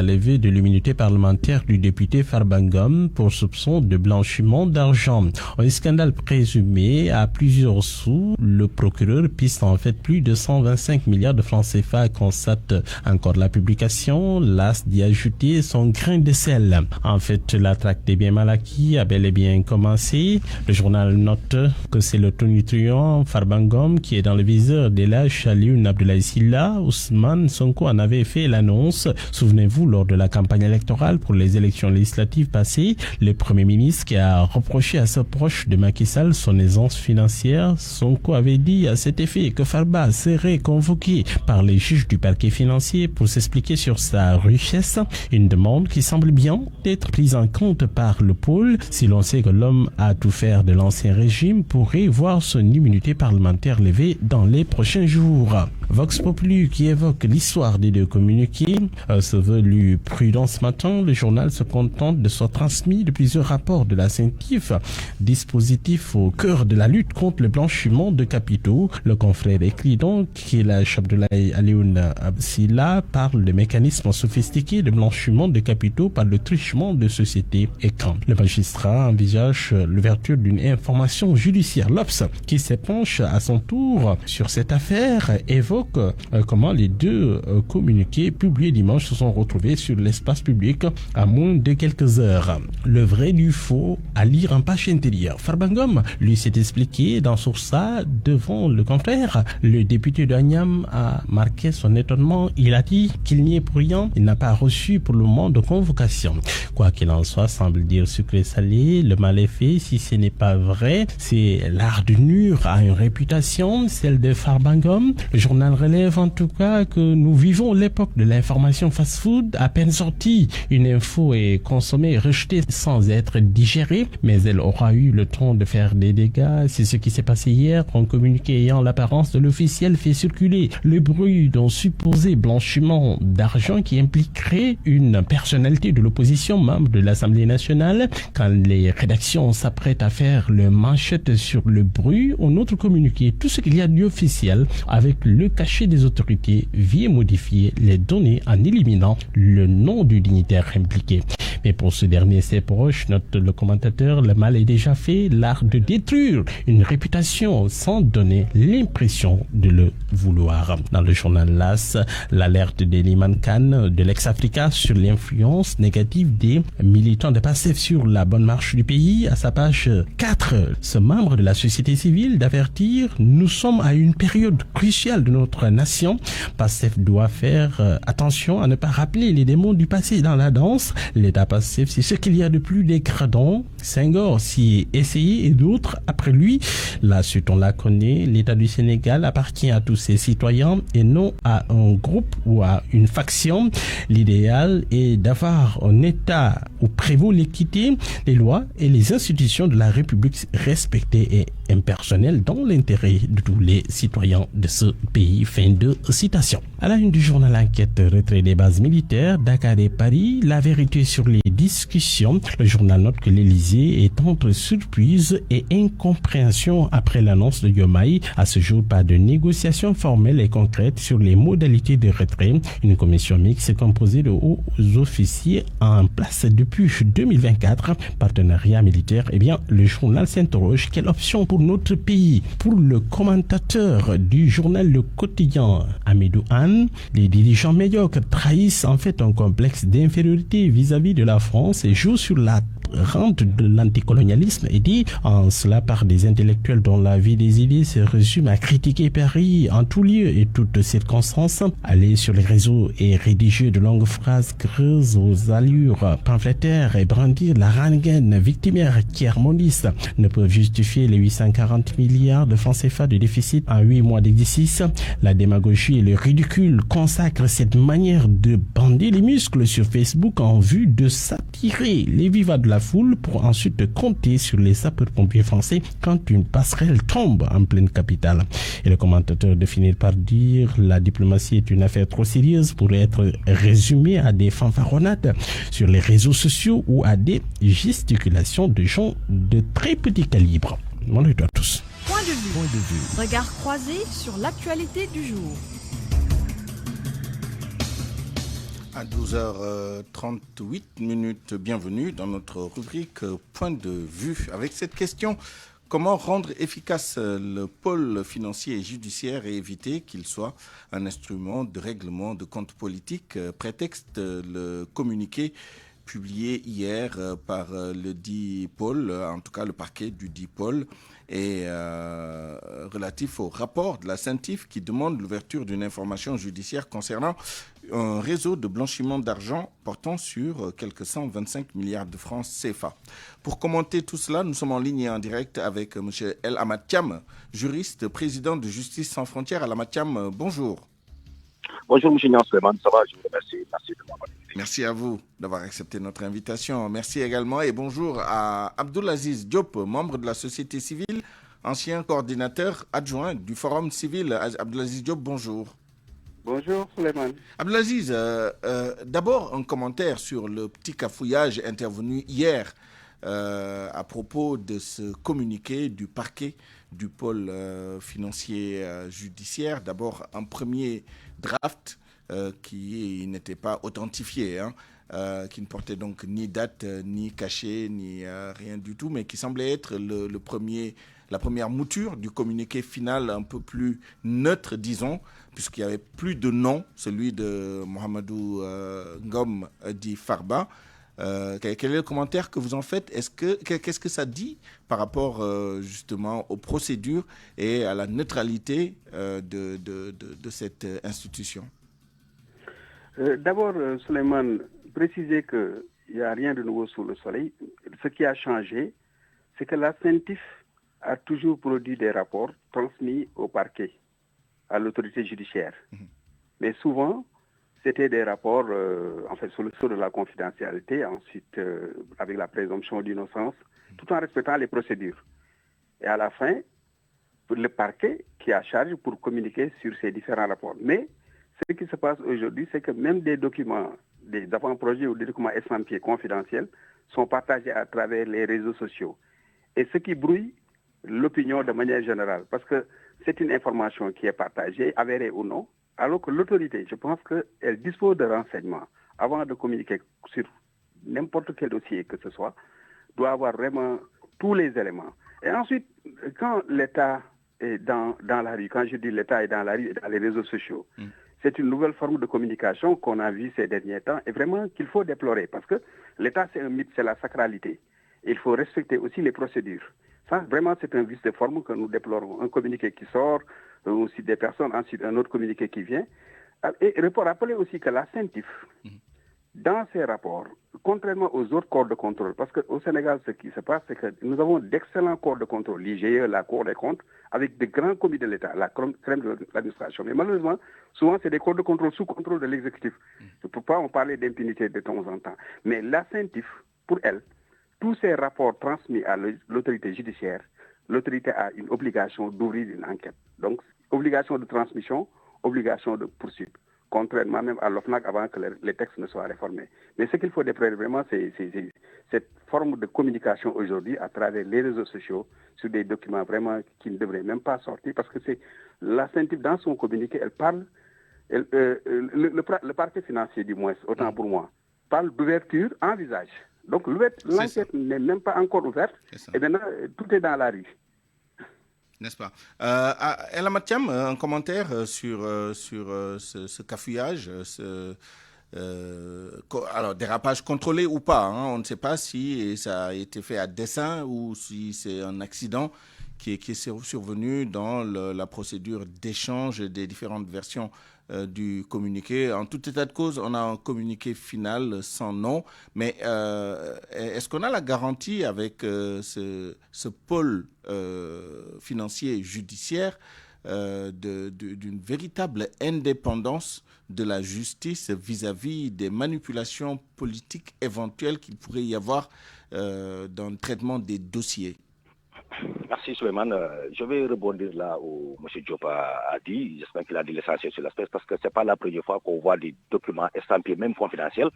levée de l'immunité parlementaire du député Farba Ngom pour soupçon de blanchiment d'argent. Un scandale présumé à plusieurs sous. Le procureur piste en fait plus de 125 milliards de francs CFA, constate encore la publication. L'AS d'y ajouter son grain de sel. En fait, la traque des biens mal acquis a bel et bien commencé. Le journal note que c'est le tonitruant Farba Ngom qui est dans le viseur des lâches Alioune Abdoulaye Sylla. Ousmane Sonko en avait fait l'annonce. Souvenez-vous, lors de la campagne électorale pour les élections législatives passées, le Premier ministre qui a reproché à ses proches de Macky Sall son aisance financière, Sonko avait dit à cet effet que Farba serait convoqué par les juges du parquet financier pour s'expliquer sur sa richesse, une demande qui semble bien être prise en compte par le pôle si l'on sait que l'homme a tout fait de l'ancien régime pourrait voir son immunité parlementaire levée dans les prochains jours. Vox Populi qui évoque l'histoire des deux communiqués se veut lu prudent ce matin. Le journal se contente de se transmis de plusieurs rapports de la CENTIF, dispositif au cœur de la lutte contre le blanchiment de capitaux. Le confrère écrit donc qu'il Abdoulaye Alioune Sylla parle de mécanismes sophistiqués de blanchiment de capitaux par le truchement de sociétés et quand le magistrat envisage l'ouverture d'une information judiciaire. L'Obs qui s'épanche à son tour sur cette affaire évoque comment les deux communiqués publiés dimanche se sont retrouvés sur l'espace public à moins de quelques heures. Le vrai du faux à lire en page intérieure. Farba Ngom lui s'est expliqué dans Sourça devant le confrère. Le député de Agnam a marqué son étonnement. Il a dit qu'il n'y est pour rien. Il n'a pas reçu pour le moment de convocation. Quoi qu'il en soit, semble dire sucré salé, le mal est fait. Si ce n'est pas vrai, c'est l'art du nur a une réputation, celle de Farba Ngom. Le journal relève en tout cas que nous vivons l'époque de l'information fast-food. À peine sortie, une info est consommée et rejetée sans être digérée, mais elle aura eu le temps de faire des dégâts. C'est ce qui s'est passé hier. Un communiqué ayant l'apparence de l'officiel fait circuler le bruit d'un supposé blanchiment d'argent qui impliquerait une personnalité de l'opposition, membre de l'Assemblée nationale. Quand les rédactions s'apprêtent à faire le manchette sur le bruit, un autre communiqué, tout ce qu'il y a d'officiel avec le cachet des autorités vient modifier les données en éliminant le nom du dignitaire impliqué. Mais pour ce dernier, ses proches, note le commentateur, le mal est déjà fait, l'art de détruire une réputation sans donner l'impression de le vouloir. Dans le journal LAS, l'alerte d'Eliman Khan de l'ex-Africa sur l'influence négative des militants de PASTEF sur la bonne marche du pays. À sa page 4, ce membre de la société civile d'avertir, nous sommes à une période cruciale de notre nation. PASTEF doit faire attention à ne pas rappeler les démons du passé dans la danse. L'État PASTEF, c'est ce qu'il y a de plus dégradant. Senghor s'y est essayé et d'autres après lui. La suite, on la connaît. l'État du Sénégal appartient à tous ses citoyens et non à un groupe ou à une faction. L'idéal est d'avoir un État où prévaut l'équité, les lois et les institutions de la République respectées et impersonnelles dans l'intérêt de tous les citoyens de ce pays. Fin de citation. À la une du journal Enquête, retrait des bases militaires, Dakar et Paris, la vérité sur les discussions. Le journal note que l'Élysée est entre surprise et incompréhension après l'annonce de Diomaye. À ce jour, pas de négociations formelles et concrètes sur les modalités de retrait. Une commission mixte composée de hauts officiers en place depuis 2024. Partenariat militaire, eh bien, le journal s'interroge, quelle option pour notre pays? Pour le commentateur du journal Le Quotidien, Amidou Anne, les dirigeants médiocres trahissent en fait un complexe d'infériorité vis-à-vis de la France et jouent sur la rente de l'anticolonialisme, et dit en cela par des intellectuels dont la vie des idées se résume à critiquer Paris en tout lieu et toutes circonstances, aller sur les réseaux et rédiger de longues phrases creuses aux allures pamphlétaires et brandir la rengaine victimaire qui harmonise ne peuvent justifier les 840 milliards de francs CFA de déficit en 8 mois d'exercice. La démagogie et le ridicule consacrent cette manière de bander les muscles sur Facebook en vue de s'attirer les vivats de la foule pour ensuite compter sur les sapeurs-pompiers français quand une passerelle tombe en pleine capitale. Et le commentateur de finir par dire la diplomatie est une affaire trop sérieuse pour être résumée à des fanfaronnades sur les réseaux sociaux ou à des gesticulations de gens de très petit calibre. Bonjour à tous. Point de vue. Regard croisé sur l'actualité du jour. À 12h38, bienvenue dans notre rubrique Point de vue. Avec cette question, comment rendre efficace le pôle financier et judiciaire et éviter qu'il soit un instrument de règlement de comptes politiques? Prétexte le communiqué publié hier par le dit pôle, en tout cas le parquet du dit pôle, et relatif au rapport de la CENTIF qui demande l'ouverture d'une information judiciaire concernant un réseau de blanchiment d'argent portant sur quelques 125 milliards de francs CFA. Pour commenter tout cela, nous sommes en ligne en direct avec M. El Ahmad Thiam, juriste, président de Justice sans frontières. El Ahmad Thiam, bonjour. Bonjour, M. Nian Suleiman, ça va, je vous remercie. Merci de m'avoir invité. Merci à vous d'avoir accepté notre invitation. Merci également et bonjour à Abdulaziz Diop, membre de la société civile, ancien coordinateur adjoint du Forum civil. Abdulaziz Diop, bonjour. Bonjour, Suleiman. Abdelaziz, d'abord un commentaire sur le petit cafouillage intervenu hier à propos de ce communiqué du parquet du pôle financier judiciaire. D'abord, un premier draft qui n'était pas authentifié, qui ne portait donc ni date, ni cachet, ni rien du tout, mais qui semblait être la première mouture du communiqué final un peu plus neutre, disons, puisqu'il n'y avait plus de nom, celui de Mohamedou Ngom dit Farba. Quel est le commentaire que vous en faites? Qu'est-ce que ça dit par rapport justement aux procédures et à la neutralité de cette institution? D'abord, Suleiman, préciser qu'il n'y a rien de nouveau sous le soleil. Ce qui a changé, c'est que la CENTIF a toujours produit des rapports transmis au parquet, à l'autorité judiciaire. Mais souvent, c'était des rapports, sous le sceau de la confidentialité, ensuite avec la présomption d'innocence, tout en respectant les procédures. Et à la fin, le parquet qui a charge pour communiquer sur ces différents rapports. Mais ce qui se passe aujourd'hui, c'est que même des documents, des avant-projets ou des documents estampillés confidentiels sont partagés à travers les réseaux sociaux. Et ce qui brouille l'opinion de manière générale, parce que c'est une information qui est partagée, avérée ou non, alors que l'autorité, je pense qu'elle dispose de renseignements avant de communiquer sur n'importe quel dossier que ce soit, doit avoir vraiment tous les éléments. Et ensuite, quand l'État est dans la rue, quand je dis l'État est dans la rue et dans les réseaux sociaux, c'est une nouvelle forme de communication qu'on a vue ces derniers temps et vraiment qu'il faut déplorer parce que l'État, c'est un mythe, c'est la sacralité. Il faut respecter aussi les procédures. Ça, vraiment, c'est un vice de forme que nous déplorons. Un communiqué qui sort, aussi des personnes, ensuite un autre communiqué qui vient. Et rappelez aussi que la CENTIF, dans ses rapports, contrairement aux autres corps de contrôle, parce qu'au Sénégal, ce qui se passe, c'est que nous avons d'excellents corps de contrôle, l'IGE, la Cour des comptes, avec de grands comités de l'État, la crème de l'administration. Mais malheureusement, souvent, c'est des corps de contrôle sous contrôle de l'exécutif. C'est pourquoi on parlait d'impunité de temps en temps. Mais la CENTIF, pour elle, tous ces rapports transmis à l'autorité judiciaire, l'autorité a une obligation d'ouvrir une enquête. Donc, obligation de transmission, obligation de poursuite. Contrairement même à l'OFNAC avant que les textes ne soient réformés. Mais ce qu'il faut déployer vraiment, c'est cette forme de communication aujourd'hui à travers les réseaux sociaux sur des documents vraiment qui ne devraient même pas sortir parce que c'est la CENTIF dans son communiqué, elle parle, le parquet financier du moins, autant pour moi, parle d'ouverture en visage. Donc l'enquête n'est même pas encore ouverte et maintenant tout est dans la rue. N'est-ce pas? Ella Mathiam, un commentaire sur ce cafouillage, alors dérapage contrôlé ou pas, hein, on ne sait pas si ça a été fait à dessein ou si c'est un accident qui est survenu dans la procédure d'échange des différentes versions du communiqué. En tout état de cause, on a un communiqué final sans nom, mais est-ce qu'on a la garantie avec ce pôle financier judiciaire d'une véritable indépendance de la justice vis-à-vis des manipulations politiques éventuelles qu'il pourrait y avoir dans le traitement des dossiers? Merci Souleymane. Je vais rebondir là où M. Diop a dit. J'espère qu'il a dit l'essentiel sur l'aspect parce que ce n'est pas la première fois qu'on voit des documents estampillés, même confidentiels,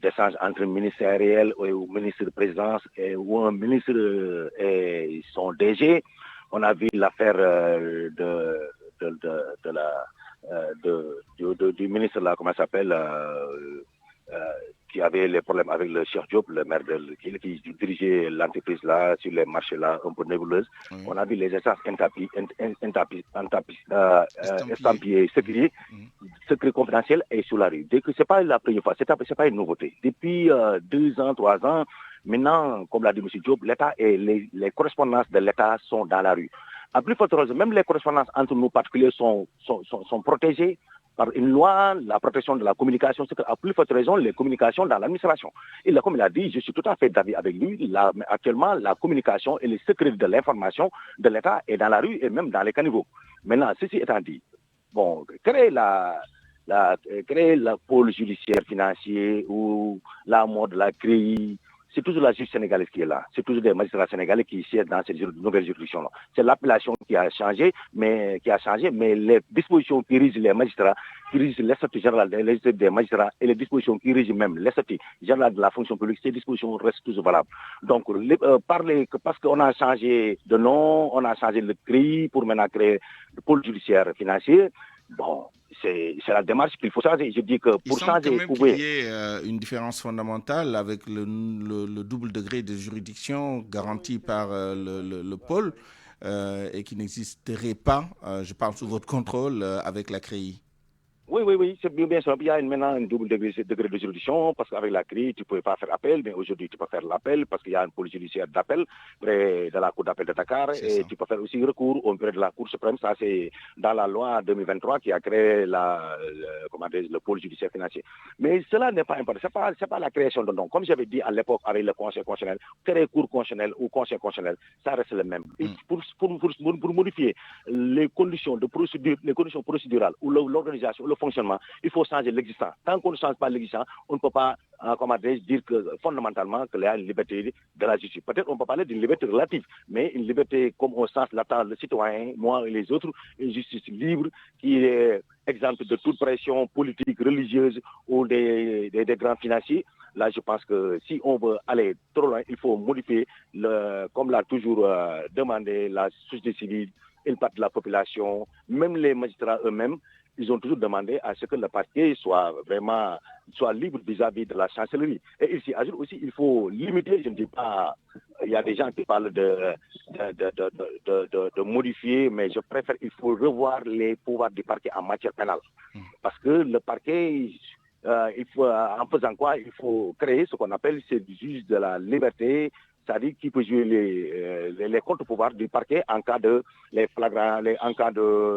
d'échanges entre ministériels ou ministre de présidence ou un ministre et son DG. On a vu l'affaire du ministre là, comment ça s'appelle, qui avait les problèmes avec le Cheikh Diop, le maire qui dirigeait l'entreprise là, sur les marchés là, un peu nébuleuses. Oui. On a vu les échanges estampillés, secrets confidentiels et sur la rue. Ce n'est pas la première fois, ce n'est pas une nouveauté. Depuis 2 ans, 3 ans, maintenant, comme l'a dit M. Diop, l'État et les correspondances de l'État sont dans la rue. À plus forte raison, même les correspondances entre nous particuliers sont protégées par une loi, la protection de la communication, c'est à plus forte raison les communications dans l'administration. Et là, comme il a dit, je suis tout à fait d'avis avec lui, actuellement, la communication et les secrets de l'information de l'État est dans la rue et même dans les caniveaux. Maintenant, ceci étant dit, bon, créer le pôle judiciaire financier ou la mort de la CRI, c'est toujours la justice sénégalaise qui est là. C'est toujours des magistrats sénégalais qui siègent dans ces nouvelles juridictions-là. C'est l'appellation qui a changé, mais les dispositions qui régissent les magistrats, qui régissent les statuts généraux des magistrats et les dispositions qui régissent même les statuts généraux de la fonction publique, ces dispositions restent toujours valables. Donc, parce qu'on a changé de nom, on a changé le CRI pour maintenant créer le pôle judiciaire financier, bon, c'est la démarche qu'il faut changer. Je dis que pour changer, il y ait une différence fondamentale avec le double degré de juridiction garanti par le pôle et qui n'existerait pas, je parle sous votre contrôle, avec la CRI. Oui, c'est bien sûr. Il y a maintenant un double degré de juridiction parce qu'avec la CRI, tu ne pouvais pas faire appel, mais aujourd'hui, tu peux faire l'appel parce qu'il y a un pôle judiciaire d'appel près de la Cour d'appel de Dakar et tu peux faire aussi recours auprès de la Cour suprême. Ça, c'est dans la loi 2023 qui a créé le pôle judiciaire financier. Mais cela n'est pas important. Ce n'est pas la création de nom. Comme j'avais dit à l'époque avec le Conseil constitutionnel, créer Cour constitutionnelle ou Conseil constitutionnel, ça reste le même. Pour modifier les conditions de procédure, les conditions procédurales ou l'organisation, fonctionnement, il faut changer l'existant. Tant qu'on ne change pas l'existant, on ne peut pas dire que fondamentalement qu'il y a une liberté de la justice. Peut-être on peut parler d'une liberté relative, mais une liberté comme au sens l'attend le citoyen, moi et les autres, une justice libre qui est exempte de toute pression politique, religieuse ou des grands financiers. Là, je pense que si on veut aller trop loin, il faut modifier, comme l'a toujours demandé la société civile, une partie de la population, même les magistrats eux-mêmes, ils ont toujours demandé à ce que le parquet soit libre vis-à-vis de la chancellerie. Et ici, aussi, il faut limiter, je ne dis pas, il y a des gens qui parlent de modifier, mais je préfère, il faut revoir les pouvoirs du parquet en matière pénale. Parce que le parquet, en faisant quoi, il faut créer ce qu'on appelle ce juge de la liberté, c'est-à-dire qui peut jouer les contre-pouvoirs du parquet en cas de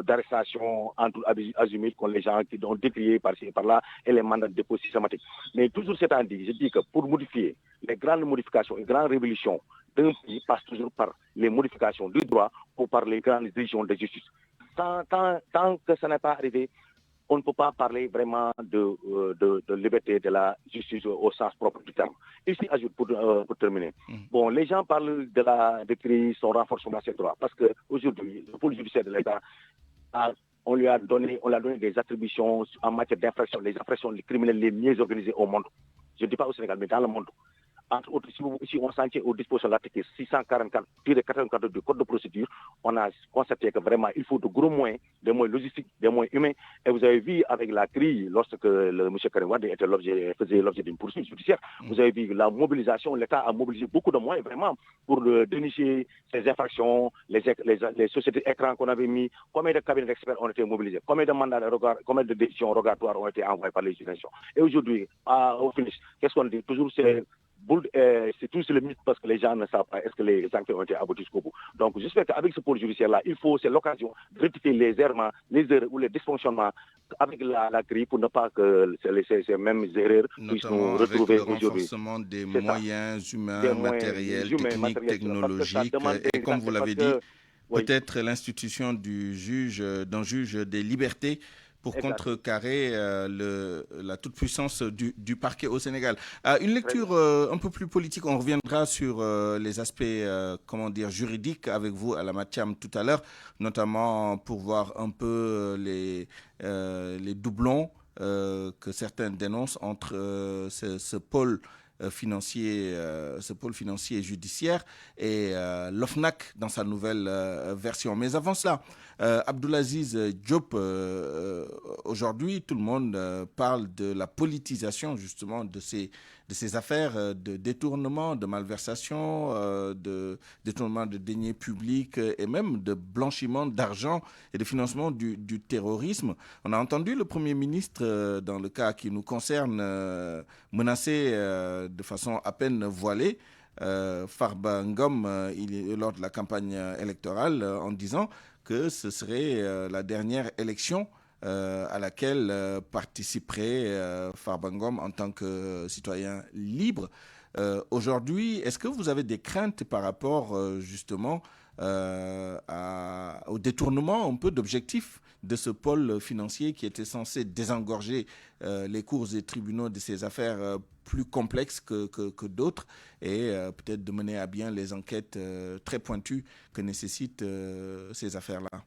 d'arrestation entre azimuts contre les gens qui ont décrié par-ci et par-là et les mandats de dépôt systématiques. Mais toujours c'est-à-dire, je dis que pour modifier les grandes modifications, les grandes révolutions d'un pays passe toujours par les modifications du droit ou par les grandes décisions de justice. Tant que ça n'est pas arrivé, on ne peut pas parler vraiment de liberté de la justice au sens propre du terme. Ici, ajoute pour terminer. Bon, les gens parlent de crise, son renforcement de ses droits, parce qu'aujourd'hui, le pôle judiciaire de l'État, on lui a donné des attributions en matière d'infraction, les infractions criminelles les mieux organisées au monde. Je ne dis pas au Sénégal, mais dans le monde. Entre autres, si on s'en tient aux dispositions de l'article 644-84 du Code de procédure, on a constaté que vraiment, il faut de gros moyens, des moyens logistiques, des moyens humains. Et vous avez vu avec la crise, lorsque M. Karim Wade faisait l'objet d'une poursuite judiciaire, vous avez vu la mobilisation, l'État a mobilisé beaucoup de moyens vraiment pour dénicher ces infractions, les sociétés écrans qu'on avait mis, combien de cabinets d'experts ont été mobilisés, combien de mandats combien de décisions rogatoires ont été envoyées par les juridictions. Et aujourd'hui, au finish, qu'est-ce qu'on dit? Toujours c'est tout sur le mythe parce que les gens ne savent pas est-ce que les enquêtes ont été abouties jusqu'au bout. Donc j'espère qu'avec ce pôle judiciaire-là, c'est l'occasion de rectifier les erreurs ou les dysfonctionnements avec la crise pour ne pas que ces mêmes erreurs puissent nous retrouver aujourd'hui. Notamment avec le renforcement des moyens humains, matériels, techniques, technologiques. Et comme vous l'avez dit, peut-être l'institution d'un juge des libertés pour contrecarrer la toute-puissance du parquet au Sénégal. Une lecture un peu plus politique, on reviendra sur les aspects juridiques avec vous à la Mathiam tout à l'heure, notamment pour voir un peu les doublons que certains dénoncent entre ce pôle financier et judiciaire et l'OFNAC dans sa nouvelle version. Mais avant cela, Abdoulaziz Diop, aujourd'hui tout le monde parle de la politisation justement de ces affaires de détournement, de malversation, de détournement de deniers publics et même de blanchiment d'argent et de financement du terrorisme. On a entendu le Premier ministre, dans le cas qui nous concerne, menacer de façon à peine voilée Farba Ngom lors de la campagne électorale en disant que ce serait la dernière élection à laquelle participerait Farba Ngom en tant que citoyen libre. Aujourd'hui, est-ce que vous avez des craintes par rapport justement au détournement un peu d'objectifs de ce pôle financier qui était censé désengorger les cours et tribunaux de ces affaires plus complexes que d'autres et peut-être de mener à bien les enquêtes très pointues que nécessitent ces affaires-là?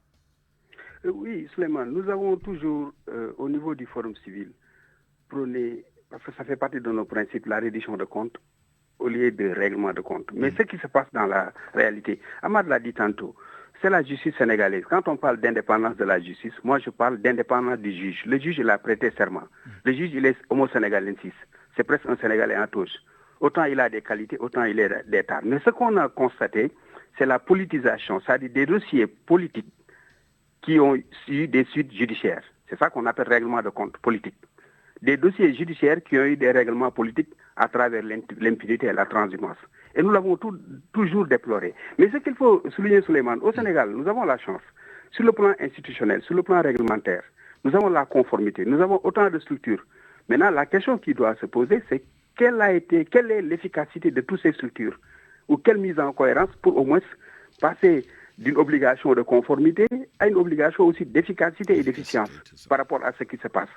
Oui, Souleymane, nous avons toujours, au niveau du Forum civil, prôné, parce que ça fait partie de nos principes, la reddition de comptes au lieu de règlement de compte. Mais ce qui se passe dans la réalité, Ahmad l'a dit tantôt, c'est la justice sénégalaise. Quand on parle d'indépendance de la justice, moi je parle d'indépendance du juge. Le juge, il a prêté serment. Le juge, il est homo sénégalensis. C'est presque un Sénégalais en touche. Autant il a des qualités, autant il est des tares. Mais ce qu'on a constaté, c'est la politisation, c'est-à-dire des dossiers politiques qui ont eu des suites judiciaires. C'est ça qu'on appelle règlement de compte politique. Des dossiers judiciaires qui ont eu des règlements politiques à travers l'impunité et la transhumance. Et nous l'avons toujours déploré. Mais ce qu'il faut souligner, Souleymane, au Sénégal, nous avons la chance. Sur le plan institutionnel, sur le plan réglementaire, nous avons la conformité, nous avons autant de structures. Maintenant, la question qui doit se poser, c'est quelle est l'efficacité de toutes ces structures ou quelle mise en cohérence pour au moins passer d'une obligation de conformité à une obligation aussi d'efficacité et d'efficience par rapport à ce qui se passe.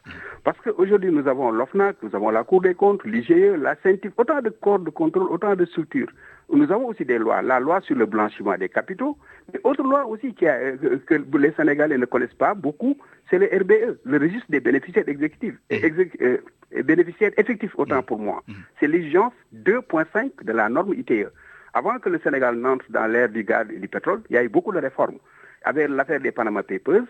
Parce qu'aujourd'hui, nous avons l'OFNAC, nous avons la Cour des comptes, l'IGE, la CENTIF, autant de corps de contrôle, autant de structures. Nous avons aussi des lois. La loi sur le blanchiment des capitaux, mais autre loi aussi que les Sénégalais ne connaissent pas beaucoup, c'est le RBE, le registre des bénéficiaires exécutifs, bénéficiaires effectifs autant pour moi. C'est l'exigence 2.5 de la norme ITE. Avant que le Sénégal n'entre dans l'ère du gaz et du pétrole, il y a eu beaucoup de réformes. Avec l'affaire des Panama Papers,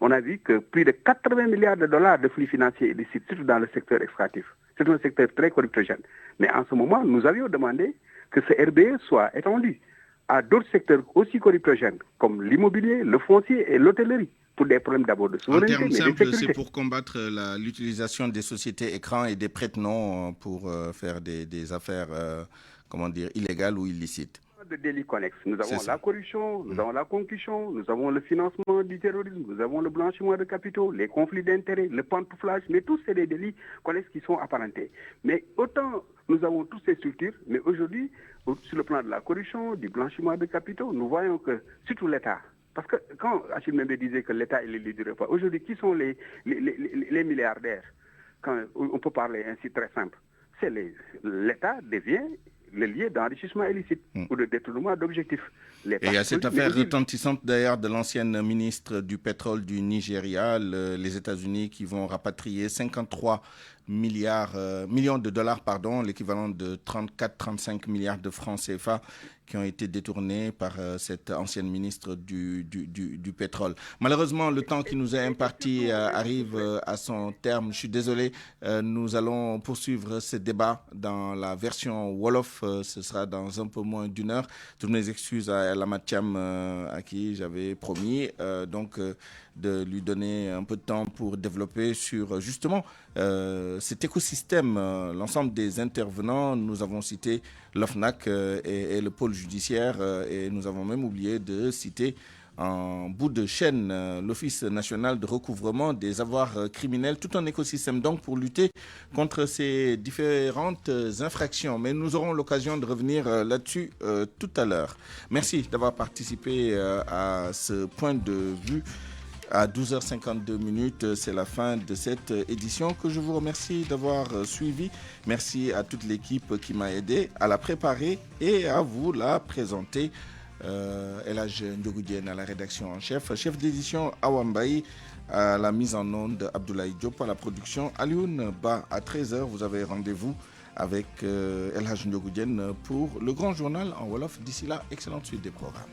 on a vu que plus de 80 milliards de dollars de flux financiers illicites, surtout dans le secteur extractif. C'est un secteur très corruptogène. Mais en ce moment, nous avions demandé que ce RBE soit étendu à d'autres secteurs aussi corruptogènes, comme l'immobilier, le foncier et l'hôtellerie, pour des problèmes d'abord de souveraineté. En termes simples, c'est pour combattre l'utilisation des sociétés écrans et des prête-noms pour faire des affaires illégales ou illicites. De délits connexes. Nous avons la corruption, nous avons la concussion, nous avons le financement du terrorisme, nous avons le blanchiment de capitaux, les conflits d'intérêts, le pantouflage, mais tous c'est des délits connexes qui sont apparentés. Mais autant nous avons toutes ces structures, mais aujourd'hui, sur le plan de la corruption, du blanchiment de capitaux, nous voyons que surtout l'État, parce que quand Achille Mbembe disait que l'État est le leader du repas, aujourd'hui, qui sont les milliardaires? Quand on peut parler ainsi très simple, c'est l'État devient le lieu d'enrichissement illicite ou de détournement d'objectifs. Et il y a cette affaire retentissante d'ailleurs de l'ancienne ministre du pétrole du Nigeria, les États-Unis qui vont rapatrier 53 millions de dollars, l'équivalent de 34-35 milliards de francs CFA qui ont été détournés par cette ancienne ministre du pétrole. Malheureusement, le temps qui nous est imparti arrive à son terme. Je suis désolé, nous allons poursuivre ce débat dans la version Wolof. Ce sera dans un peu moins d'une heure. Toutes mes excuses à Lamatiam à qui j'avais promis de lui donner un peu de temps pour développer sur justement cet écosystème, l'ensemble des intervenants. Nous avons cité l'OFNAC et le pôle judiciaire et nous avons même oublié de citer en bout de chaîne l'Office national de recouvrement des avoirs criminels, tout un écosystème donc pour lutter contre ces différentes infractions. Mais nous aurons l'occasion de revenir là-dessus tout à l'heure. Merci d'avoir participé à ce point de vue. À 12h52, c'est la fin de cette édition que je vous remercie d'avoir suivi. Merci à toute l'équipe qui m'a aidé à la préparer et à vous la présenter. Elhadj Ndiogoudien à la rédaction en chef d'édition Awambaï, à la mise en onde Abdoulaye Diop, à la production Alioune Ba. À 13h, vous avez rendez-vous avec Elhadj Ndiogoudien pour le grand journal en Wolof. D'ici là, excellente suite des programmes.